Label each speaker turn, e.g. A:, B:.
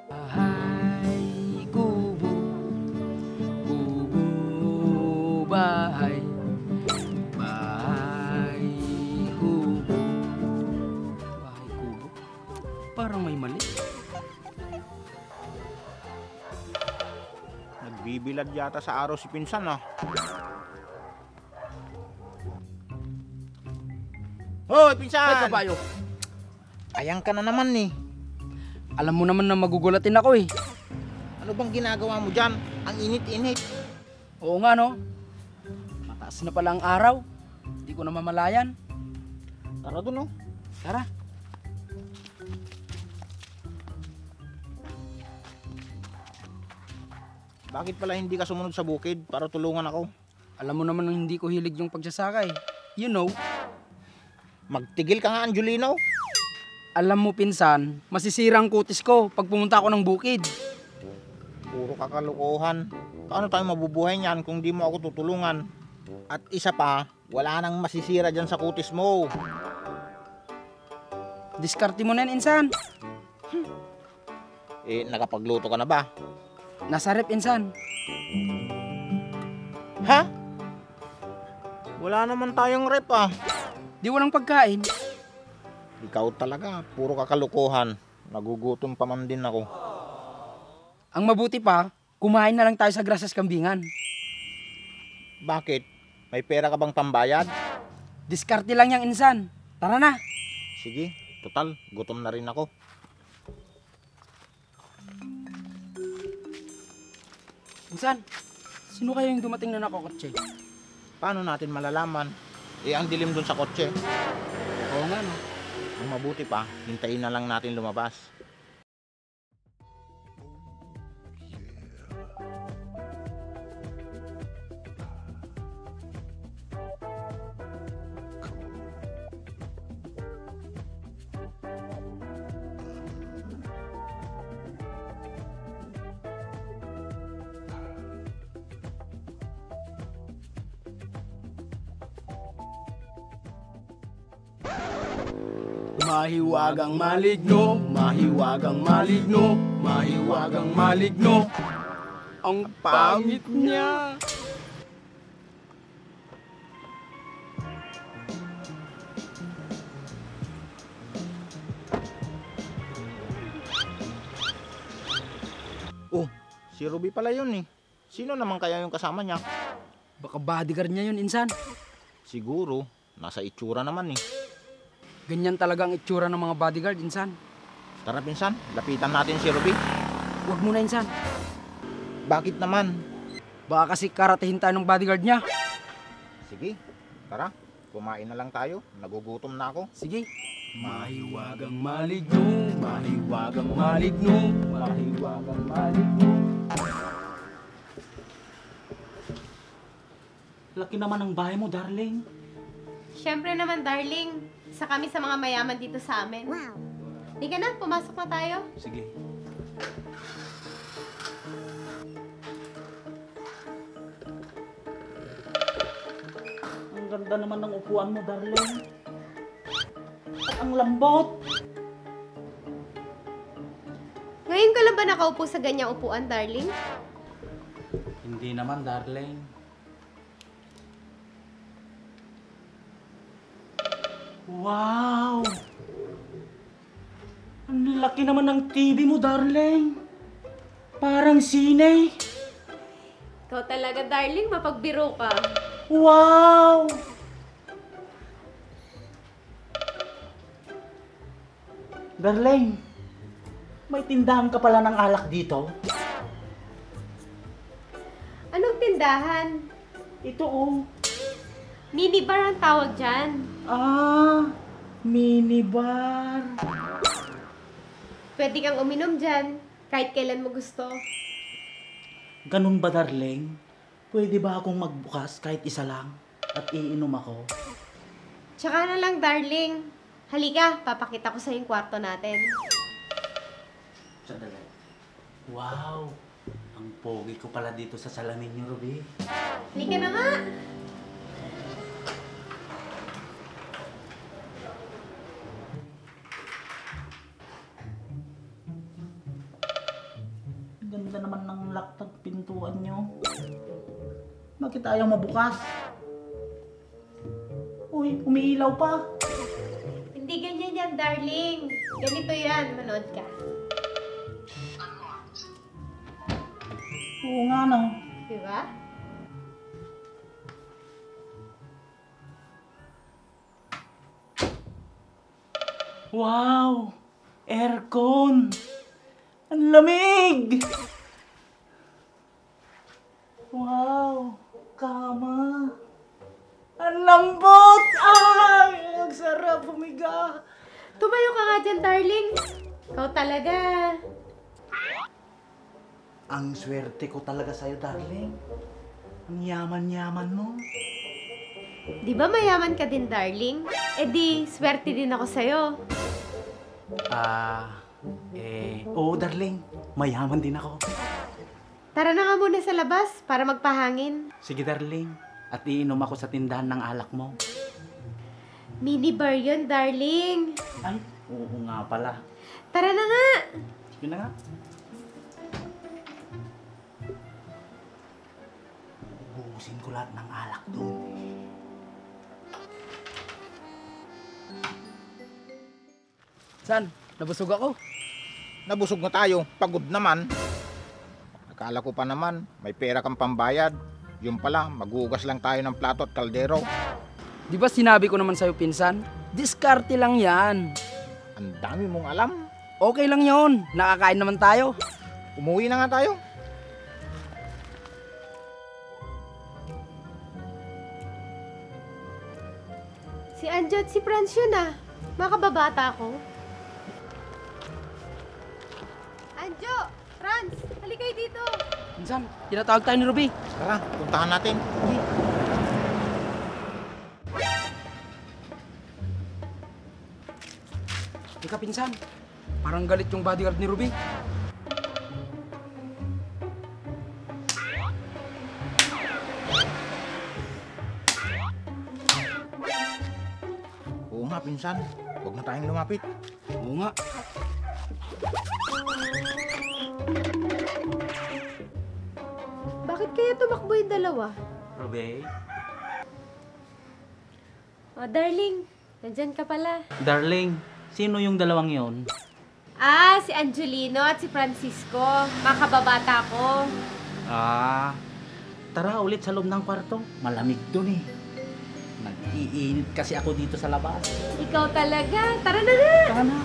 A: Bahay kubo, kubo bahay, bahay kubo, bahay kubo. Parang may mali.
B: Nagbibilad yata sa araw si Pinsan ah. Hoy, Pinsan!
A: Ay, kabayo.
B: Ayang ka na naman eh.
A: Alam mo naman na magugulatin ako eh.
B: Ano bang ginagawa mo dyan? Ang init-init.
A: Oo nga no. Mataas na pala ang araw. Hindi ko na mamalayan.
B: Tara dun oh.
A: Tara.
B: Bakit pala hindi ka sumunod sa bukid para tulungan ako?
A: Alam mo naman na hindi ko hilig yung pagsasaka eh. You know.
B: Magtigil ka nga, Angelino.
A: Alam mo pinsan, masisirang kutis ko pag pumunta ako ng bukid.
B: Puro kakalukuhan. Paano tayo mabubuhay niyan kung di mo ako tutulungan? At isa pa, wala nang masisira dyan sa kutis mo.
A: Diskarte mo na yan, insan.
B: Eh, nakapagluto ka na ba?
A: Nasa rep, insan.
B: Ha? Wala naman tayong rep ah.
A: Di walang pagkain.
B: Ikaw talaga, puro kakalukuhan. Nagugutom pa man din ako.
A: Ang mabuti pa, kumain na lang tayo sa grasas kambingan.
B: Bakit? May pera ka bang pambayad?
A: Diskarte lang yang insan. Tara na.
B: Sige, total, gutom na rin ako.
A: Insan, sino kaya yung dumating na nakakotse?
B: Paano natin malalaman? Eh, ang dilim dun sa kotse.
A: Oo nga no.
B: Ang mabuti pa, hintayin na lang natin lumabas.
A: Mahiwagang maligno, mahiwagang maligno, mahiwagang maligno. Ang pangit niya.
B: Oh, si Ruby pala yun eh. Sino naman kaya yung kasama niya?
A: Baka bodyguard niya yun, insan.
B: Siguro, nasa itsura naman eh.
A: Ganyan talaga ang itsura ng mga bodyguard, insan.
B: Tara Pinsan, lapitan natin si Ruby.
A: Huwag mo na, insan.
B: Bakit naman?
A: Baka kasi karatihin tayo ng bodyguard niya.
B: Sige, tara. Kumain na lang tayo. Nagugutom na ako.
A: Sige. Mahiwagang maligno, mahiwagang maligno, mahiwagang maligno.
C: Laki naman ang bahay mo, darling.
D: Siyempre naman, darling. Isa kami sa mga mayaman dito sa amin. Wow. Halika na, pumasok na tayo.
C: Sige. Ang ganda naman ng upuan mo, darling. At ang lambot.
D: Ngayon ka lang ba nakaupo sa ganyang upuan, darling?
C: Hindi naman, darling. Wow! Ang laki naman ng TV mo, darling. Parang sine.
D: Ikaw talaga, darling, mapagbiro ka.
C: Wow! Darling, may tindahan ka pala ng alak dito?
D: Anong tindahan?
C: Ito oh.
D: Minibar ang tawag dyan.
C: Ah, minibar.
D: Pwede kang uminom dyan, kahit kailan mo gusto.
C: Ganun ba, darling? Pwede ba akong magbukas kahit isa lang at iinom ako?
D: Tsaka na lang, darling. Halika, papakita ko sa yung kwarto natin.
C: Sandali. Wow! Ang pogi ko pala dito sa salamin niyo, Ruby.
D: Halika na nga.
C: pintuan nyo? Bakit ayaw mabukas? Uy, umiilaw pa.
D: Hindi ganyan yan, darling. Ganito yan, manood ka.
C: Oo nga no.
D: Diba?
C: Wow! Aircon! Ang lamig! Wow! Kama! Ang lambot! Ay! Ang sarap humiga!
D: Tumayo ka nga dyan, darling. Ikaw talaga.
C: Ang swerte ko talaga sa'yo, darling. Ang yaman-yaman mo.
D: Di ba mayaman ka din, darling? Eh di, swerte din ako sa'yo.
C: Oo, darling. Mayaman din ako.
D: Tara na nga muna sa labas para magpahangin.
C: Sige, darling. At iinom ako sa tindahan ng alak mo.
D: Mini bar yun, darling.
C: Ay, oo nga pala.
D: Tara na nga.
C: Sige na nga. Buhusin ko lahat ng alak doon.
A: San? Nabusog ako.
B: Nabusog na tayo, pagod naman. Akala ko pa naman, may pera kang pambayad. Yung pala, maghugas lang tayo ng plato at kaldero.
A: Di ba sinabi ko naman sa'yo, pinsan? Diskarte lang yan.
B: Ang dami mong alam.
A: Okay lang yon. Nakakain naman tayo.
B: Umuwi na nga tayo.
D: Si Anjo at si Franz yun ah. Makababata ko. Anjo! Franz! Halika kayo dito!
A: Pinsan, tinatawag tayo ni Ruby.
B: Tara, puntahan natin.
A: Teka, pinsan. Parang galit yung bodyguard ni Ruby.
B: Oo nga, pinsan. Huwag na tayong lumapit.
A: Oo nga.
D: Bakit kaya tumakbo yung dalawa?
C: Ruby?
D: Oh, darling. Nandyan ka pala.
C: Darling, sino yung dalawang yon?
D: Ah, si Angelino at si Francisco. Makababata ko.
C: Tara ulit sa loob ng kwarto. Malamig dun eh. Nag-iinit kasi ako dito sa labas.
D: Ikaw talaga. Tara na nga!
C: Tara na.